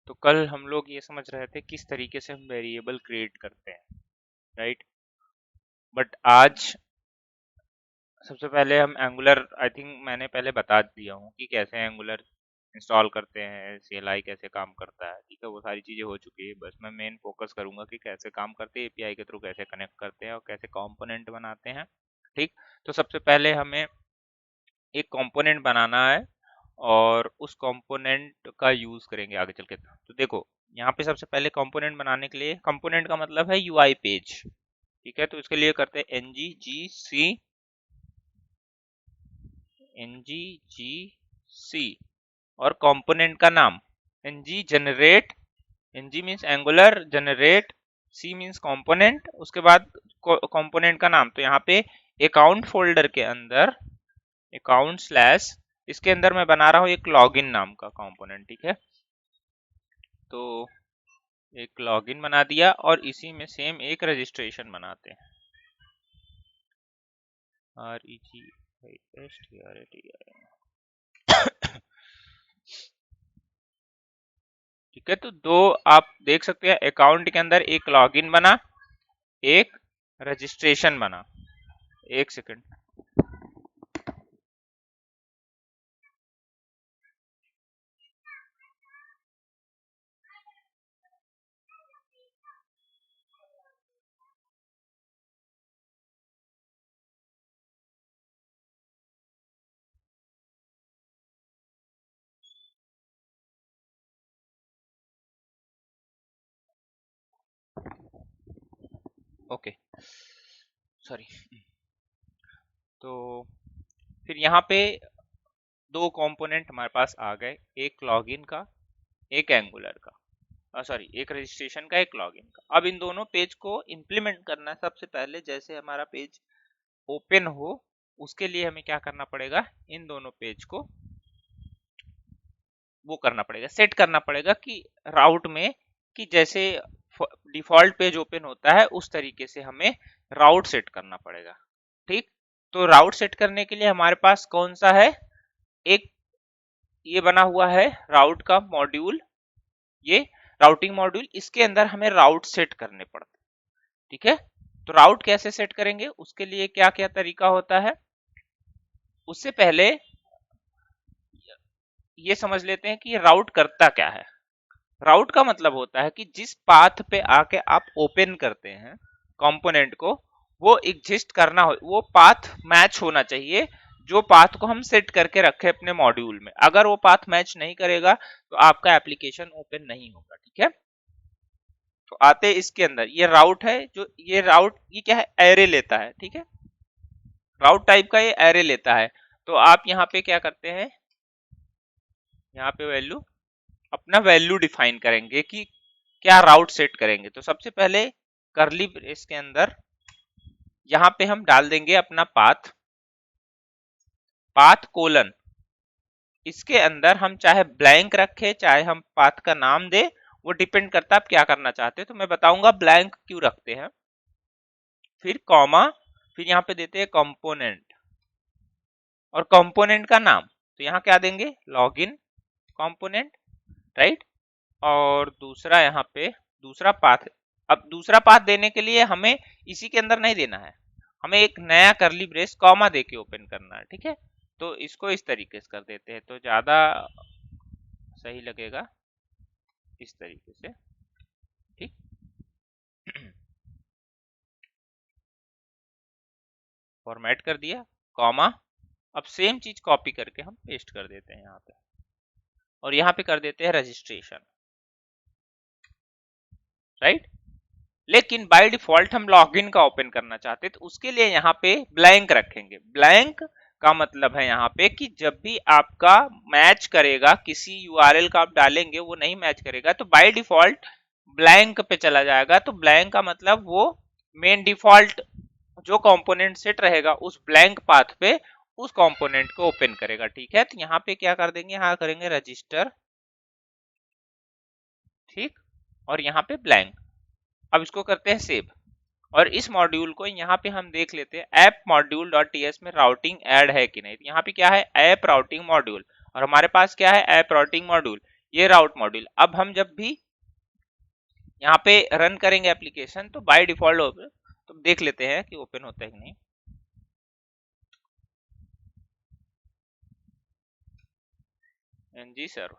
तो कल हम लोग ये समझ रहे थे किस तरीके से हम वेरिएबल क्रिएट करते हैं, राइट। बट आज सबसे पहले हम एंगुलर, आई थिंक मैंने पहले बता दिया हूँ कि कैसे एंगुलर इंस्टॉल करते हैं, CLI कैसे काम करता है, ठीक है। वो सारी चीज़ें हो चुकी है। बस मैं मेन फोकस करूंगा कि कैसे काम करते हैं, API के थ्रू कैसे कनेक्ट करते हैं और कैसे कंपोनेंट बनाते हैं, ठीक। तो सबसे पहले हमें एक कंपोनेंट बनाना है और उस कंपोनेंट का यूज करेंगे आगे चल के। तो देखो यहाँ पे सबसे पहले कंपोनेंट बनाने के लिए, कंपोनेंट का मतलब है UI पेज, ठीक है। तो इसके लिए करते हैं nggc और कंपोनेंट का नाम ng generate, ng means angular, generate, c means component, उसके बाद कंपोनेंट का नाम। तो यहाँ पे अकाउंट फोल्डर के अंदर अकाउंट स्लैश, इसके अंदर मैं बना रहा हूँ एक लॉगिन नाम का कंपोनेंट, ठीक है। तो एक लॉगिन बना दिया और इसी में सेम एक रजिस्ट्रेशन बनाते हैं, REGISTRATI, ठीक है। तो दो आप देख सकते हैं, अकाउंट के अंदर एक लॉगिन बना, एक रजिस्ट्रेशन बना। एक सेकंड, ओके, सॉरी। तो फिर यहाँ पे दो कंपोनेंट हमारे पास आ गए, एक लॉगिन का, एक एंगुलर का, सॉरी एक रजिस्ट्रेशन का, एक लॉगिन का। अब इन दोनों पेज को इंप्लीमेंट करना है। सबसे पहले जैसे हमारा पेज ओपन हो, उसके लिए हमें क्या करना पड़ेगा, इन दोनों पेज को वो करना पड़ेगा, सेट करना पड़ेगा कि राउट में, कि जैसे डिफॉल्ट पेज ओपन होता है उस तरीके से हमें राउट सेट करना पड़ेगा, ठीक। तो राउट सेट करने के लिए हमारे पास कौन सा है, एक ये बना हुआ है राउट का मॉड्यूल, ये राउटिंग मॉड्यूल, इसके अंदर हमें राउट सेट करने पड़ते, ठीक है। तो राउट कैसे सेट करेंगे, उसके लिए क्या क्या तरीका होता है, उससे पहले ये समझ लेते हैं कि राउट करता क्या है। राउट का मतलब होता है कि जिस पाथ पे आके आप ओपन करते हैं कंपोनेंट को, वो एग्जिस्ट करना हो, वो पाथ मैच होना चाहिए जो पाथ को हम सेट करके रखे अपने मॉड्यूल में। अगर वो पाथ मैच नहीं करेगा तो आपका एप्लीकेशन ओपन नहीं होगा, ठीक है। तो आते इसके अंदर ये राउट है, जो ये राउट ये क्या है, एरे लेता है, ठीक है। राउट टाइप का ये एरे लेता है। तो आप यहाँ पे क्या करते हैं, यहाँ पे वैल्यू, अपना वैल्यू डिफाइन करेंगे कि क्या राउट सेट करेंगे। तो सबसे पहले करली ब्रेस के अंदर यहाँ पे हम डाल देंगे अपना पाथ, पाथ कोलन, इसके अंदर हम चाहे ब्लैंक रखे चाहे हम पाथ का नाम दे, वो डिपेंड करता है आप क्या करना चाहते हैं। तो मैं बताऊंगा ब्लैंक क्यों रखते हैं। फिर कॉमा, फिर यहाँ पे देते हैं कंपोनेंट और कंपोनेंट का नाम। तो यहाँ क्या देंगे, लॉगिन कंपोनेंट, राइट। और दूसरा यहाँ पे दूसरा पाथ। अब दूसरा पाथ देने के लिए हमें इसी के अंदर नहीं देना है, हमें एक नया करली ब्रेस कॉमा देके ओपन करना है, ठीक है। तो इसको इस तरीके से कर देते हैं तो ज्यादा सही लगेगा, इस तरीके से, ठीक। फॉर्मेट कर दिया, कॉमा। अब सेम चीज कॉपी करके हम पेस्ट कर देते हैं यहाँ पे और यहाँ पे कर देते हैं रजिस्ट्रेशन, राइट। लेकिन बाय डिफॉल्ट हम लॉगिन का ओपन करना चाहते हैं तो उसके लिए यहाँ पे ब्लैंक रखेंगे। ब्लैंक का मतलब है यहाँ पे कि जब भी आपका मैच करेगा, किसी URL का आप डालेंगे वो नहीं मैच करेगा तो बाय डिफॉल्ट ब्लैंक पे चला जाएगा। तो ब्लैंक का मतलब वो मेन डिफॉल्ट जो कंपोनेंट सेट रहेगा उस ब्लैंक पाथ पे उस कंपोनेंट को ओपन करेगा, ठीक है। तो यहाँ पे क्या कर देंगे, यहाँ करेंगे रजिस्टर, ठीक, और यहाँ पे ब्लैंक। अब इसको करते हैं सेव और इस मॉड्यूल को यहाँ पे हम देख लेते हैं ऐप मॉड्यूल डॉट टीएस में राउटिंग ऐड है कि नहीं। तो यहाँ पे क्या है, ऐप राउटिंग मॉड्यूल, और हमारे पास क्या है, ऐप राउटिंग मॉड्यूल। ये राउट मॉड्यूल। अब हम जब भी यहाँ पे रन करेंगे एप्लीकेशन तो बाय डिफॉल्ट तो देख लेते हैं कि ओपन होता है कि नहीं। एनजी सर्व,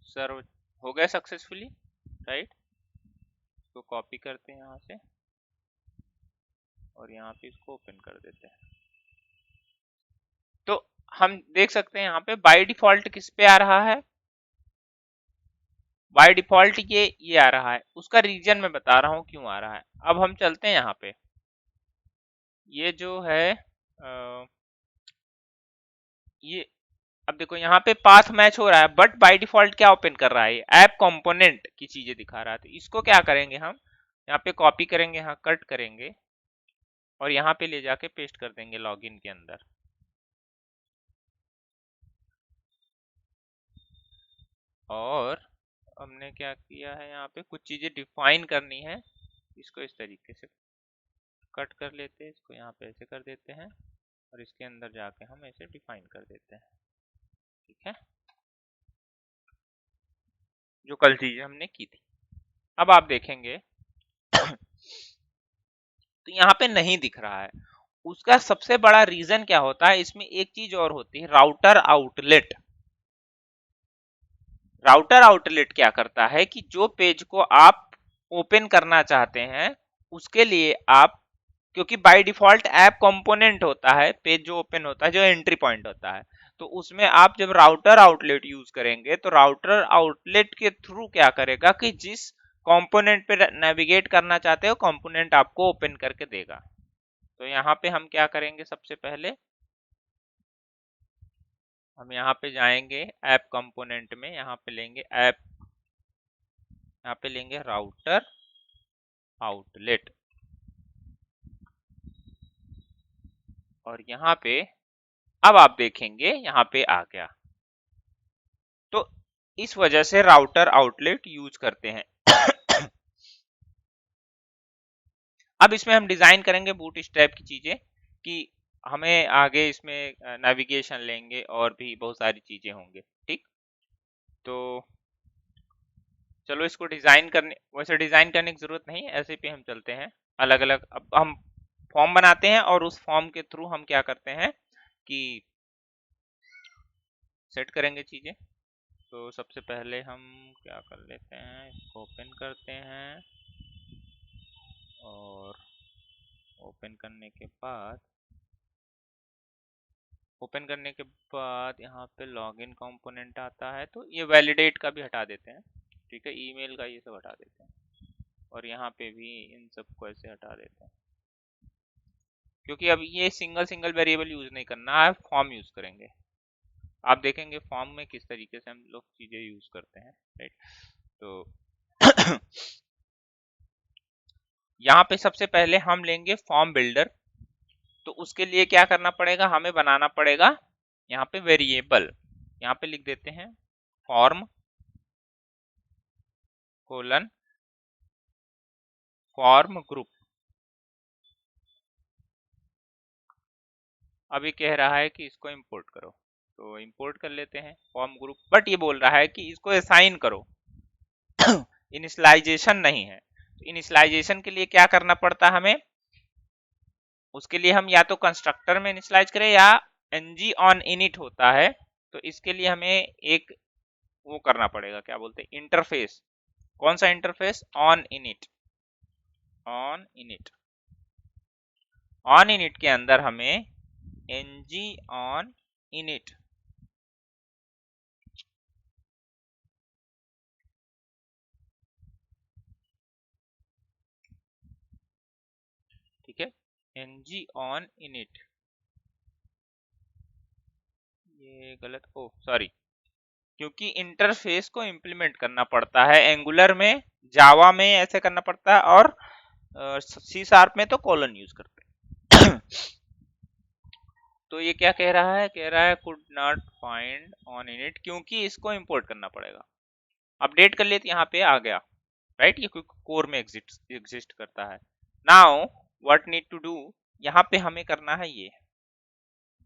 सर्व हो गया सक्सेसफुली, राइट। इसको कॉपी करते हैं यहाँ से और यहाँ पे इसको ओपन कर देते हैं। तो हम देख सकते हैं यहाँ पे बाय डिफॉल्ट किस पे आ रहा है, बाय डिफॉल्ट ये आ रहा है। उसका रीजन मैं बता रहा हूँ क्यों आ रहा है। अब हम चलते हैं यहाँ पे, ये जो है ये अब देखो यहाँ पे पाथ मैच हो रहा है, बट बाय डिफॉल्ट क्या ओपन कर रहा है, ऐप कंपोनेंट की चीजें दिखा रहा है। तो इसको क्या करेंगे हम, यहाँ पे कॉपी करेंगे, यहाँ कट करेंगे और यहाँ पे ले जाके पेस्ट कर देंगे लॉगिन के अंदर। और हमने क्या किया है, यहाँ पे कुछ चीजें डिफाइन करनी है, इसको इस तरीके से कट कर लेते हैं, इसको यहाँ पे ऐसे कर देते हैं और इसके अंदर जाके हम ऐसे डिफाइन कर देते हैं, ठीक है, जो कल चीजें हमने की थी। अब आप देखेंगे तो यहाँ पे नहीं दिख रहा है। उसका सबसे बड़ा रीजन क्या होता है, इसमें एक चीज और होती है, राउटर आउटलेट। राउटर आउटलेट क्या करता है कि जो पेज को आप ओपन करना चाहते हैं उसके लिए आप, क्योंकि बाय डिफॉल्ट ऐप कंपोनेंट होता है, पेज जो ओपन होता है, जो एंट्री पॉइंट होता है, तो उसमें आप जब राउटर आउटलेट यूज करेंगे तो राउटर आउटलेट के थ्रू क्या करेगा कि जिस कंपोनेंट पे नेविगेट करना चाहते हो कंपोनेंट आपको ओपन करके देगा। तो यहाँ पे हम क्या करेंगे, सबसे पहले हम यहाँ पे जाएंगे ऐप कंपोनेंट में, यहाँ पे लेंगे ऐप, यहाँ पे लेंगे राउटर आउटलेट और यहाँ पे अब आप देखेंगे यहाँ पे आ गया। तो इस वजह से राउटर आउटलेट यूज करते हैं। अब इसमें हम डिजाइन करेंगे बूटस्ट्रैप की चीजें कि हमें आगे इसमें नेविगेशन लेंगे और भी बहुत सारी चीजें होंगे, ठीक। तो चलो इसको डिजाइन करने, वैसे डिजाइन करने की जरूरत नहीं है, ऐसे पे हम चलते हैं अलग अलग। अब हम फॉर्म बनाते हैं और उस फॉर्म के थ्रू हम क्या करते हैं कि सेट करेंगे चीजें। तो सबसे पहले हम क्या कर लेते हैं, इसको ओपन करते हैं और ओपन करने के बाद यहाँ पे लॉगिन कंपोनेंट आता है, तो ये वैलिडेट का भी हटा देते हैं, ठीक है, ईमेल का ये सब हटा देते हैं और यहाँ पे भी इन सबको ऐसे हटा देते हैं, क्योंकि अब ये सिंगल सिंगल वेरिएबल यूज नहीं करना है, फॉर्म यूज करेंगे। आप देखेंगे फॉर्म में किस तरीके से हम लोग चीजें यूज करते हैं, राइट। तो यहाँ पे सबसे पहले हम लेंगे फॉर्म बिल्डर। तो उसके लिए क्या करना पड़ेगा, हमें बनाना पड़ेगा यहाँ पे वेरिएबल, यहाँ पे लिख देते हैं फॉर्म कोलन फॉर्म ग्रुप। अभी कह रहा है कि इसको इंपोर्ट करो, तो इंपोर्ट कर लेते हैं फॉर्म ग्रुप, बट ये बोल रहा है कि इसको असाइन करो, इनिशियलाइजेशन नहीं है। तो इनिशियलाइजेशन के लिए क्या करना पड़ता है हमें, उसके लिए हम या तो कंस्ट्रक्टर में इनिशियलाइज करें या ng ऑन इनिट होता है, तो इसके लिए हमें एक वो करना पड़ेगा, क्या बोलते हैं, इंटरफेस। कौन सा interface, on init. On init, on init के अंदर हमें ng ऑन इनिट, ठीक है, ng ऑन इनिट, ये गलत, ओ सॉरी, क्योंकि इंटरफेस को इंप्लीमेंट करना पड़ता है, एंगुलर में, जावा में ऐसे करना पड़ता है और सी शार्प में तो कॉलन यूज करते हैं। तो ये क्या कह रहा है, कह रहा है could not find on init, क्योंकि इसको इंपोर्ट करना पड़ेगा। अपडेट कर लिए तो यहाँ पे आ गया, राइट, ये कोर में एग्जिस्ट करता है। Now what need to do, यहाँ पे हमें करना है ये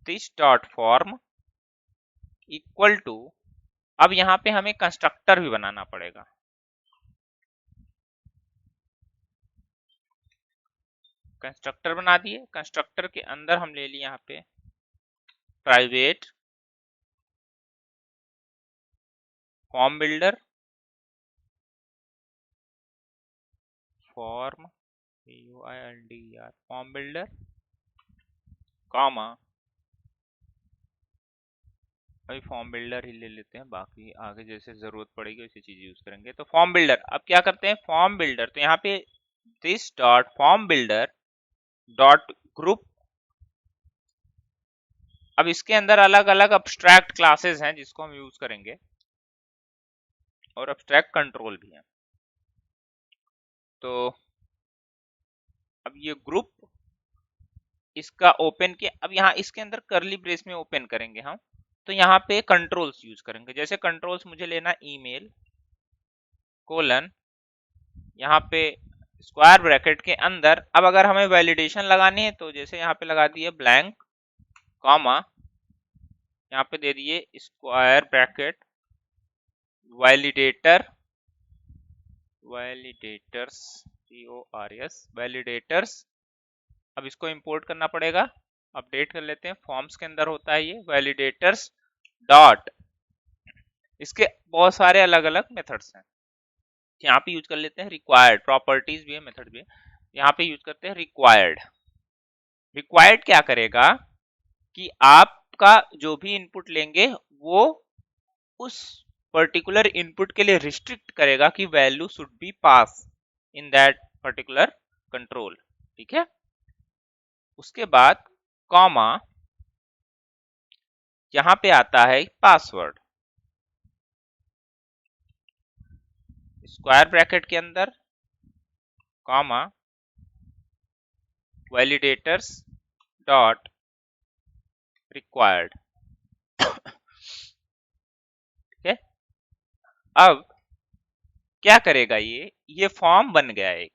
this dot form equal to, अब यहाँ पे हमें कंस्ट्रक्टर भी बनाना पड़ेगा। कंस्ट्रक्टर बना दिए, कंस्ट्रक्टर के अंदर हम ले लिए यहाँ पे private form builder, form form builder, comma, अभी फॉर्म बिल्डर ही ले लेते हैं, बाकी आगे जैसे जरूरत पड़ेगी वैसी चीज यूज करेंगे। तो फॉर्म बिल्डर, अब क्या करते हैं, फॉर्म बिल्डर, तो यहाँ पे this dot form builder dot group, अब इसके अंदर अलग अलग अब्स्ट्रैक्ट क्लासेस हैं जिसको हम यूज करेंगे, और अब्स्ट्रैक्ट कंट्रोल भी है। तो अब ये ग्रुप इसका ओपन किया, अब यहाँ इसके अंदर करली ब्रेस में ओपन करेंगे हम, तो यहाँ पे कंट्रोल्स यूज करेंगे। जैसे कंट्रोल्स मुझे लेना ईमेल कोलन, यहाँ पे स्क्वायर ब्रैकेट के अंदर, अब अगर हमें वैलिडेशन लगानी है तो जैसे यहाँ पे लगा दिए ब्लैंक कॉमा, यहाँ पे दे दिए square bracket validator, validators CORS validators, अब इसको इंपोर्ट करना पड़ेगा। अपडेट कर लेते हैं, फॉर्म्स के अंदर होता है ये वैलिडेटर्स डॉट, इसके बहुत सारे अलग अलग मेथड्स हैं, यहाँ पे यूज कर लेते हैं रिक्वायर्ड, प्रॉपर्टीज भी है मेथड भी है, यहाँ पे यूज करते हैं रिक्वायर्ड। रिक्वायर्ड क्या करेगा कि आपका जो भी इनपुट लेंगे वो उस पर्टिकुलर इनपुट के लिए रिस्ट्रिक्ट करेगा कि value should be pass in that particular control, ठीक है। उसके बाद कॉमा, यहां पे आता है पासवर्ड, स्क्वायर ब्रैकेट के अंदर कॉमा वैलिडेटर्स डॉट रिक्वायर्ड, ठीक है। अब क्या करेगा ये फॉर्म बन गया एक,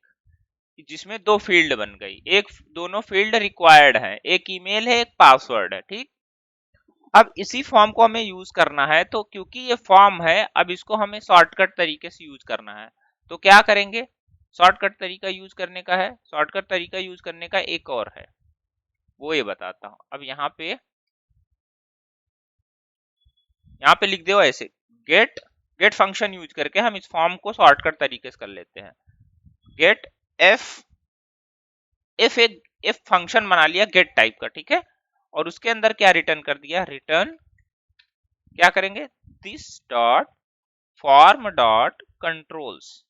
जिसमें दो फील्ड बन गई, एक दोनों फील्ड रिक्वायर्ड है, एक ईमेल है एक पासवर्ड है, ठीक। अब इसी फॉर्म को हमें यूज करना है, तो क्योंकि ये फॉर्म है अब इसको हमें शॉर्टकट तरीके से यूज करना है, तो क्या करेंगे, शॉर्टकट तरीका यूज करने का है, शॉर्टकट तरीका यूज करने का एक और है, वो ये बताता हूं। अब यहाँ पे लिख दो ऐसे, गेट फंक्शन यूज करके हम इस फॉर्म को शॉर्टकट तरीके से कर लेते हैं। गेट एफ फंक्शन बना लिया गेट टाइप का, ठीक है, और उसके अंदर क्या रिटर्न कर दिया, रिटर्न क्या करेंगे, this dot form dot controls,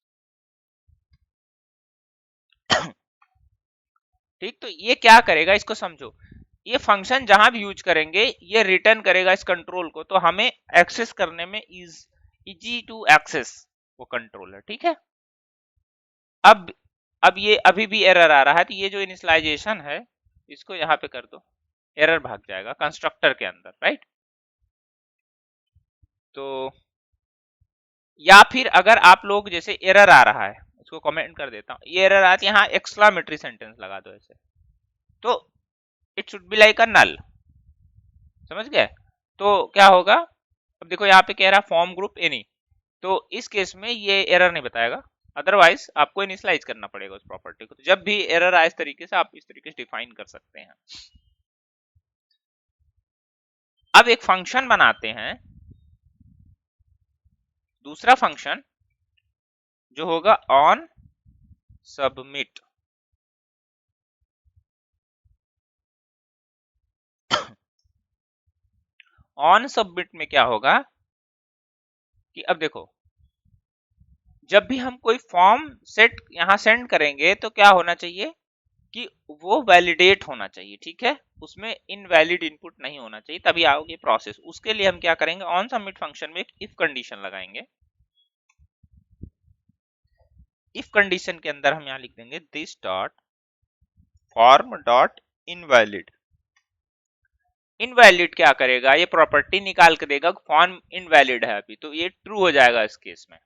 ठीक। तो ये क्या करेगा इसको समझो, ये फंक्शन जहां भी यूज करेंगे ये रिटर्न करेगा इस कंट्रोल को, तो हमें एक्सेस करने में इजी टू एक्सेस वो कंट्रोल है, ठीक है। अब ये अभी भी एरर आ रहा है, तो ये जो इनिशियलाइजेशन है इसको यहाँ पे कर दो, एरर भाग जाएगा कंस्ट्रक्टर के अंदर, राइट। तो या फिर अगर आप लोग जैसे एरर आ रहा है, इसको कमेंट कर देता हूँ, ये एरर आती है, यहाँ एक्सक्लामेटरी सेंटेंस लगा दो ऐसे, तो it should be like a null, समझ गए। तो क्या होगा, अब देखो यहाँ पे कह रहा है फॉर्म ग्रुप एनी, तो इस केस में ये एरर नहीं बताएगा, अदरवाइज आपको इनिशियलाइज करना पड़ेगा उस प्रॉपर्टी को। तो जब भी एरर आए इस तरीके से आप इस तरीके से डिफाइन कर सकते हैं। अब एक फंक्शन बनाते हैं, दूसरा फंक्शन जो होगा ऑन सबमिट, ऑन सबमिट में क्या होगा कि अब देखो जब भी हम कोई फॉर्म सेट यहां सेंड करेंगे तो क्या होना चाहिए कि वो वैलिडेट होना चाहिए, ठीक है, उसमें इनवैलिड इनपुट नहीं होना चाहिए, तभी आओगे प्रोसेस। उसके लिए हम क्या करेंगे, ऑन सबमिट फंक्शन में एक इफ कंडीशन लगाएंगे, इफ कंडीशन के अंदर हम यहाँ लिख देंगे this dot form dot invalid. Invalid क्या करेगा, ये प्रॉपर्टी निकाल के देगा फॉर्म इनवैलिड है अभी, तो ये ट्रू हो जाएगा इस केस में।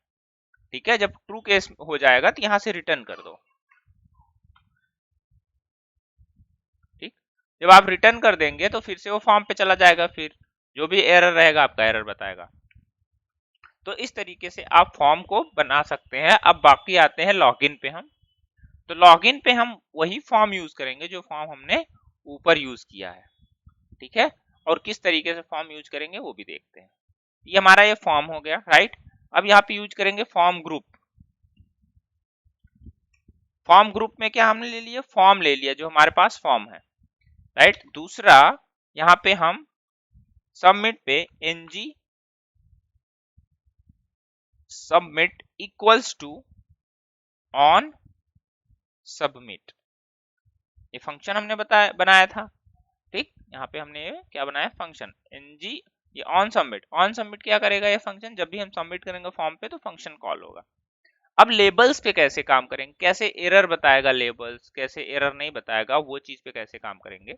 ठीक है, जब ट्रू केस हो जाएगा तो यहां से रिटर्न कर दो। ठीक, जब आप रिटर्न कर देंगे तो फिर से वो फॉर्म पे चला जाएगा, फिर जो भी एरर रहेगा आपका एरर बताएगा। तो इस तरीके से आप फॉर्म को बना सकते हैं। अब बाकी आते हैं लॉगिन पे हम। तो लॉगिन पे हम वही फॉर्म यूज करेंगे जो फॉर्म हमने ऊपर यूज किया है। ठीक है, और किस तरीके से फॉर्म यूज करेंगे वो भी देखते हैं। ये हमारा ये फॉर्म हो गया, राइट। अब यहाँ पे यूज करेंगे फॉर्म ग्रुप। फॉर्म ग्रुप में क्या हमने ले लिया, फॉर्म ले लिया जो हमारे पास फॉर्म है, राइट। दूसरा यहाँ पे हम सबमिट पे ng submit equals to on submit, ये फंक्शन हमने बनाया था। ठीक, यहाँ पे हमने क्या बनाया, फंक्शन ng, ये ऑन सबमिट। ऑन सबमिट क्या करेगा ये फंक्शन, जब भी हम सबमिट करेंगे फॉर्म पे तो फंक्शन कॉल होगा। अब लेबल्स पे कैसे काम करेंगे, कैसे एरर बताएगा लेबल्स, कैसे एरर नहीं बताएगा, वो चीज पे कैसे काम करेंगे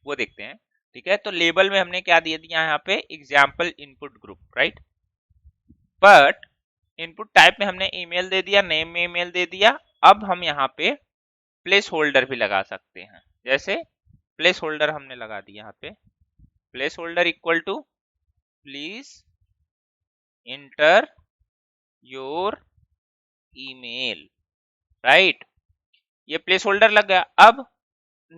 वो देखते हैं। ठीक है, तो लेबल में हमने क्या दिया दिया यहाँ पे, example input group, right. But input type में हमने ईमेल दे दिया, नेम में ईमेल दे दिया। अब हम यहाँ पे प्लेस होल्डर भी लगा सकते हैं, जैसे प्लेस होल्डर हमने लगा दिया यहाँ पे, placeholder equal to please enter your email, right. ये प्लेस होल्डर लग गया। अब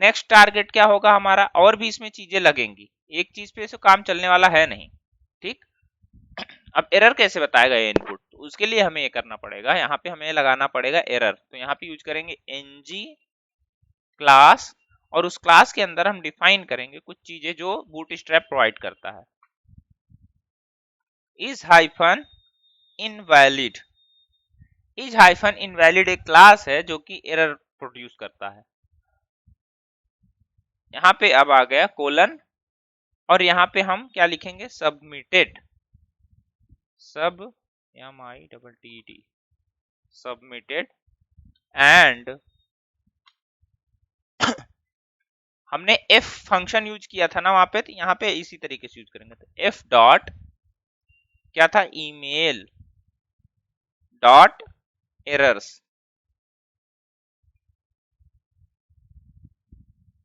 नेक्स्ट टारगेट क्या होगा हमारा, और भी इसमें चीजें लगेंगी, एक चीज पे काम चलने वाला है नहीं। ठीक, अब एरर कैसे बताएगा ये इनपुट, तो उसके लिए हमें ये करना पड़ेगा, यहाँ पे हमें लगाना पड़ेगा एरर। तो यहाँ पे यूज करेंगे ng क्लास, और उस क्लास के अंदर हम डिफाइन करेंगे कुछ चीजें जो बूटस्ट्रैप प्रोवाइड करता है। Is hyphen invalid, is hyphen invalid एक क्लास है जो कि एरर प्रोड्यूस करता है। यहाँ पे अब आ गया कोलन, और यहाँ पे हम क्या लिखेंगे, सबमिटेड, सब MITTED सबमिटेड, एंड हमने f फंक्शन यूज किया था ना वहां पे, तो यहाँ पे इसी तरीके से यूज करेंगे। तो f डॉट क्या था, ईमेल डॉट एरर्स।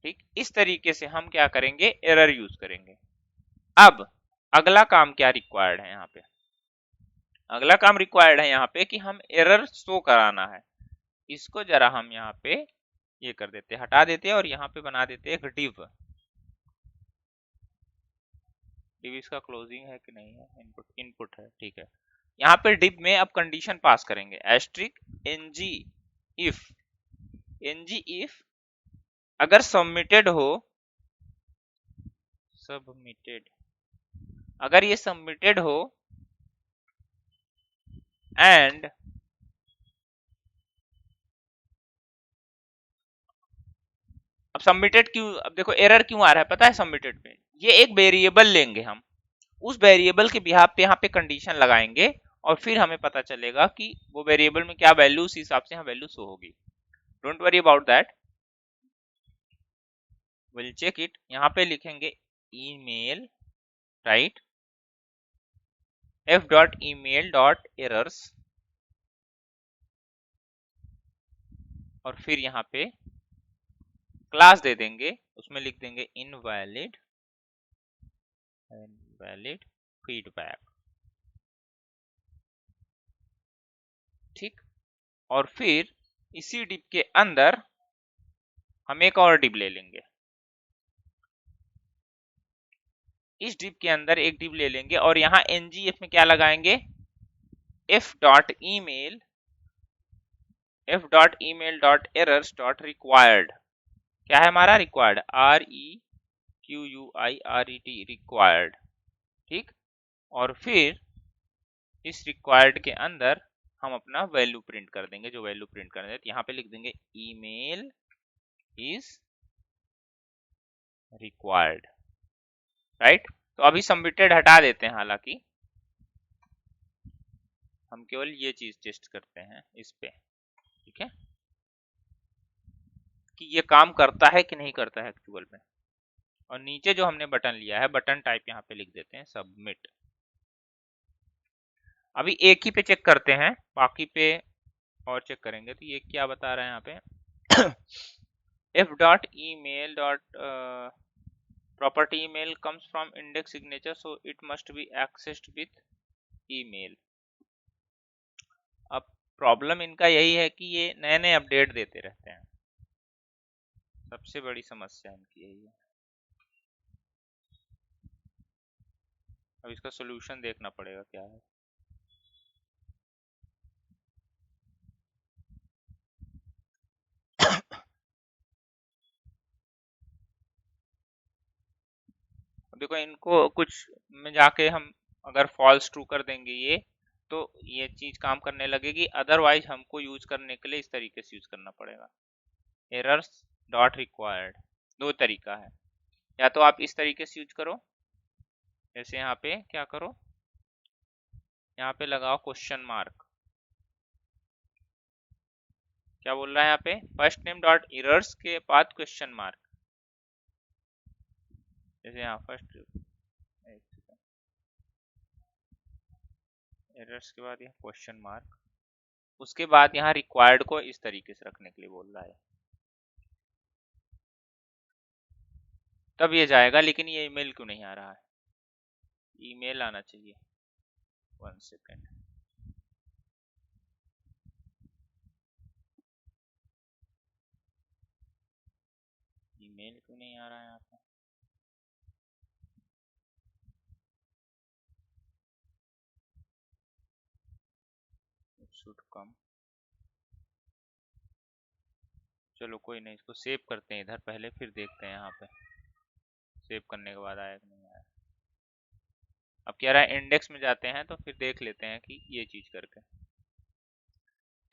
ठीक, इस तरीके से हम क्या करेंगे, एरर यूज करेंगे। अब अगला काम क्या रिक्वायर्ड है यहाँ पे, अगला काम रिक्वायर्ड है यहाँ पे कि हम एरर शो कराना है। इसको जरा हम यहाँ पे ये कर देते हैं, हटा देते हैं, और यहाँ पे बना देते हैं एक डिव। डिव इसका क्लोजिंग है कि नहीं है, इनपुट इनपुट है, ठीक है। यहाँ पे डिव में अब कंडीशन पास करेंगे, एस्ट्रिक ng इफ अगर सबमिटेड हो, सबमिटेड अगर ये सबमिटेड हो, एंड अब सबमिटेड क्यों, अब देखो एरर क्यों आ रहा है पता है सबमिटेड पे, ये एक वेरिएबल लेंगे हम, उस वेरिएबल के बिहाफ पे यहाँ पे कंडीशन लगाएंगे, और फिर हमें पता चलेगा कि वो वेरिएबल में क्या वैल्यू, उस हिसाब से यहाँ वैल्यू शो होगी। Don't worry about that, will check it. यहाँ पे लिखेंगे email, right, f dot email dot errors, और फिर यहाँ पे क्लास दे देंगे, उसमें लिख देंगे इनवैलिड फीडबैक। ठीक, और फिर इसी डिप के अंदर हम एक और डिप ले लेंगे, इस डिप के अंदर एक डिप ले लेंगे, और यहाँ ngf में क्या लगाएंगे, f डॉट ईमेल requird, क्या है हमारा रिक्वायर्ड, REQUIRED रिक्वायर्ड। ठीक, और फिर इस रिक्वायर्ड के अंदर हम अपना वैल्यू प्रिंट कर देंगे, जो वैल्यू प्रिंट कर देंगे, यहाँ पे लिख देंगे ईमेल इज रिक्वायर्ड, राइट। तो अभी सबमिटेड हटा देते हैं, हालांकि हम केवल ये चीज टेस्ट करते हैं इस पे, ठीक है, कि ये काम करता है कि नहीं करता है एक्चुअल में। और नीचे जो हमने बटन लिया है, बटन टाइप यहाँ पे लिख देते हैं सबमिट। अभी एक ही पे चेक करते हैं, बाकी पे और चेक करेंगे। तो ये क्या बता रहा है यहाँ पे if dot email dot property email comes from index signature so it must be accessed with email। अब प्रॉब्लम इनका यही है कि ये नए नए अपडेट देते रहते हैं, सबसे बड़ी समस्या इनकी यही है। अब इसका सोल्यूशन देखना पड़ेगा क्या है। देखो इनको कुछ में जाके हम अगर फॉल्स ट्रू कर देंगे ये, तो ये चीज काम करने लगेगी। अदरवाइज हमको यूज करने के लिए इस तरीके से यूज करना पड़ेगा, एरर्स डॉट रिक्वायर्ड। दो तरीका है, या तो आप इस तरीके से यूज करो, जैसे यहाँ पे क्या करो, यहाँ पे लगाओ क्वेश्चन मार्क। क्या बोल रहा है यहाँ पे, फर्स्ट नेम डॉट एरर्स के बाद क्वेश्चन मार्क, जैसे यहाँ फर्स्ट एरर्स के बाद यहाँ क्वेश्चन मार्क, उसके बाद यहाँ रिक्वायर्ड को इस तरीके से रखने के लिए बोल रहा है, तब ये जाएगा। लेकिन ये ईमेल क्यों नहीं आ रहा है, ईमेल आना चाहिए। 1 सेकेंड, ईमेल क्यों नहीं आ रहा है यहाँ पे, शुड कम। चलो कोई नहीं, इसको सेव करते हैं इधर पहले, फिर देखते हैं यहाँ पे सेव करने के बाद आया कि नहीं आया। अब कह रहा है इंडेक्स में जाते हैं, तो फिर देख लेते हैं कि ये चीज करके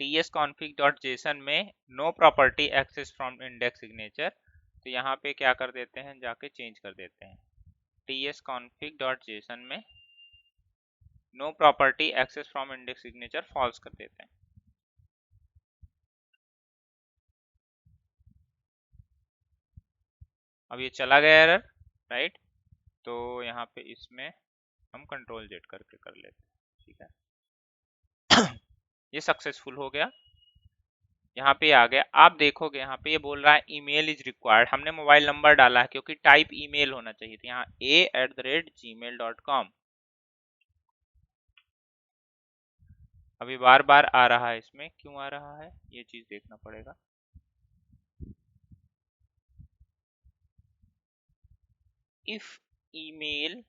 tsconfig.json में no property access from index signature, तो यहाँ पे क्या कर देते हैं, जाके चेंज कर देते हैं tsconfig.json में no property access from index signature false कर देते हैं। अब ये चला गया एरर, राइट। तो यहाँ पे इसमें हम कंट्रोल जेड करके कर लेते हैं, ठीक है ये सक्सेसफुल हो गया, यहाँ पे आ गया। आप देखोगे यहाँ पे ये बोल रहा है ईमेल इज रिक्वायर्ड, हमने मोबाइल नंबर डाला है क्योंकि टाइप ईमेल होना चाहिए था, यहाँ a@gmail.com। अभी बार बार आ रहा है, इसमें क्यों आ रहा है ये चीज देखना पड़ेगा। इफ ईमेल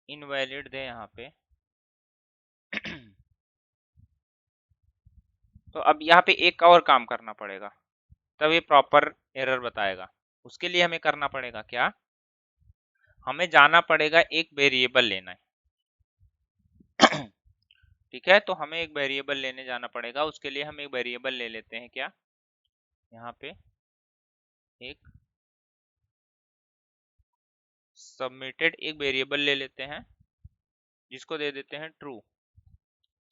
इनवैलिड दे यहाँ पे तो अब यहाँ पे एक और काम करना पड़ेगा, तब ये प्रॉपर एरर बताएगा। उसके लिए हमें करना पड़ेगा क्या, हमें जाना पड़ेगा एक वेरिएबल लेना है ठीक है, तो हमें एक वेरिएबल लेने जाना पड़ेगा। उसके लिए हम एक वेरिएबल ले लेते हैं, क्या, यहाँ पे एक सबमिटेड एक वेरिएबल ले लेते हैं, जिसको दे देते हैं true,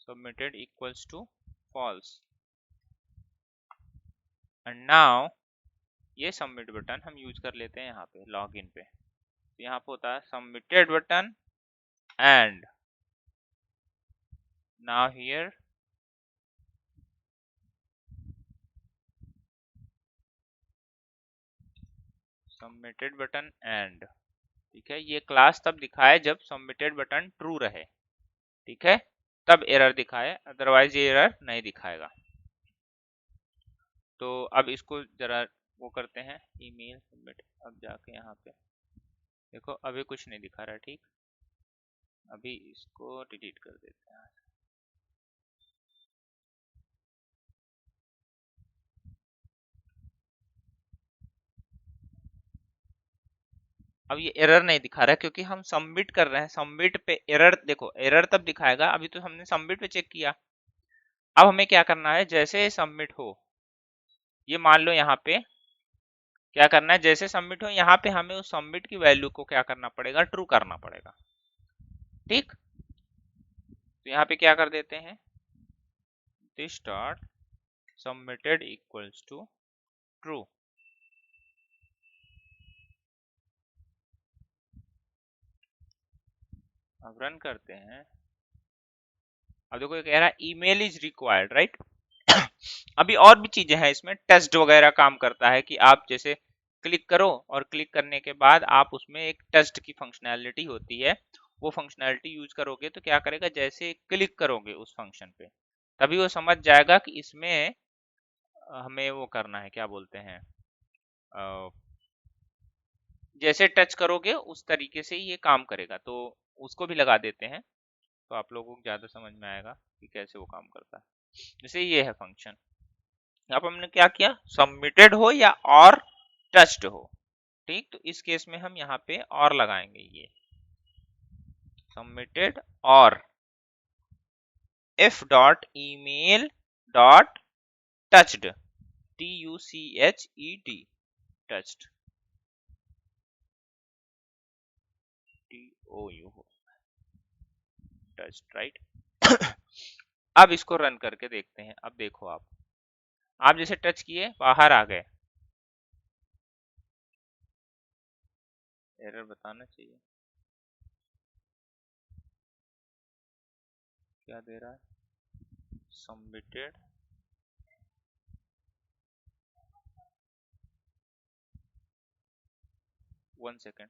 submitted equals to false. And now ये सबमिट बटन हम यूज कर लेते हैं यहाँ पे लॉगिन पे, तो यहाँ पे होता है submitted button and now here submitted button and, ठीक है। ये क्लास तब दिखाए जब सबमिटेड बटन ट्रू रहे, ठीक है, तब एरर दिखाए, अदरवाइज ये एरर नहीं दिखाएगा। तो अब इसको जरा वो करते हैं, ईमेल सबमिट। अब जाके यहाँ पे देखो अभी कुछ नहीं दिखा रहा, ठीक, अभी इसको डिलीट कर देते हैं। अब ये एरर नहीं दिखा रहा है क्योंकि हम सबमिट कर रहे हैं, सबमिट पे एरर, देखो एरर तब दिखाएगा, अभी तो हमने सबमिट पे चेक किया, अब हमें क्या करना है, जैसे सबमिट हो, ये मान लो यहाँ पे क्या करना है, जैसे सबमिट हो यहाँ पे हमें उस सबमिट की वैल्यू को क्या करना पड़ेगा, ट्रू करना पड़ेगा। ठीक, तो यहाँ पे क्या कर देते हैं, this dot submitted equals to true. अब रन करते हैं। अब देखो ये कह रहा है ईमेल इज रिक्वायर्ड, राइट। अभी और भी चीजें हैं इसमें, टेस्ट वगैरह काम करता है कि आप जैसे क्लिक करो और क्लिक करने के बाद आप उसमें एक टेस्ट की फंक्शनैलिटी होती है, वो फंक्शनैलिटी यूज करोगे तो क्या करेगा, जैसे क्लिक करोगे उस फंक्शन पे तभी वो समझ जाएगा कि इसमें हमें वो करना है, क्या बोलते हैं, जैसे टच करोगे उस तरीके से ही ये काम करेगा। तो उसको भी लगा देते हैं तो आप लोगों को ज्यादा समझ में आएगा कि कैसे वो काम करता है। जैसे ये है फंक्शन, यहाँ पर हमने क्या किया, सबमिटेड हो या और टच्ड हो। ठीक, तो इस केस में हम यहाँ पे और लगाएंगे, ये सबमिटेड और f dot email dot touched, TUCHED, touched, TOU, touched, right. अब इसको रन करके देखते हैं। अब देखो आप जैसे टच किए बाहर आ गए, एरर बताना चाहिए, क्या दे रहा है, सबमिटेड, वन सेकेंड।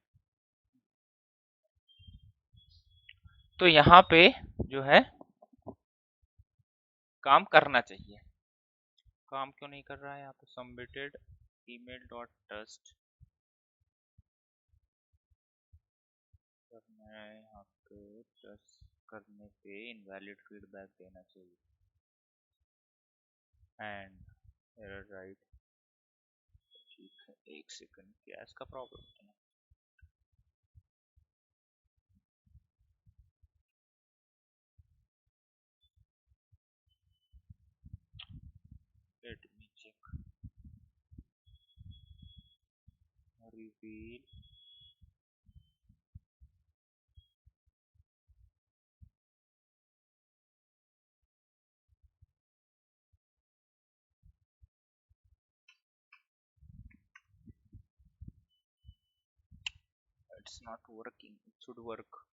तो यहाँ पे जो है काम करना चाहिए, काम क्यों नहीं कर रहा है यहाँ पे, सबमिटेड ईमेल डॉट टेस्ट करना है, यहाँ पे टेस्ट करने पे इनवैलिड फीडबैक देना चाहिए एंड एरर, राइट। ठीक है, एक सेकंड, क्या इसका प्रॉब्लम है, let me check, reveal, it's not working, it should work।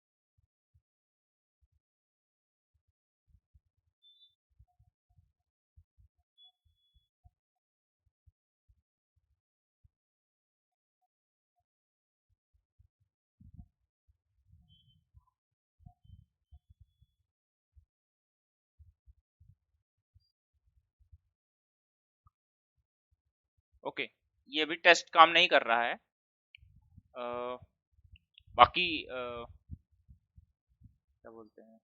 Okay, ये भी टेस्ट काम नहीं कर रहा है। बाकी क्या बोलते हैं,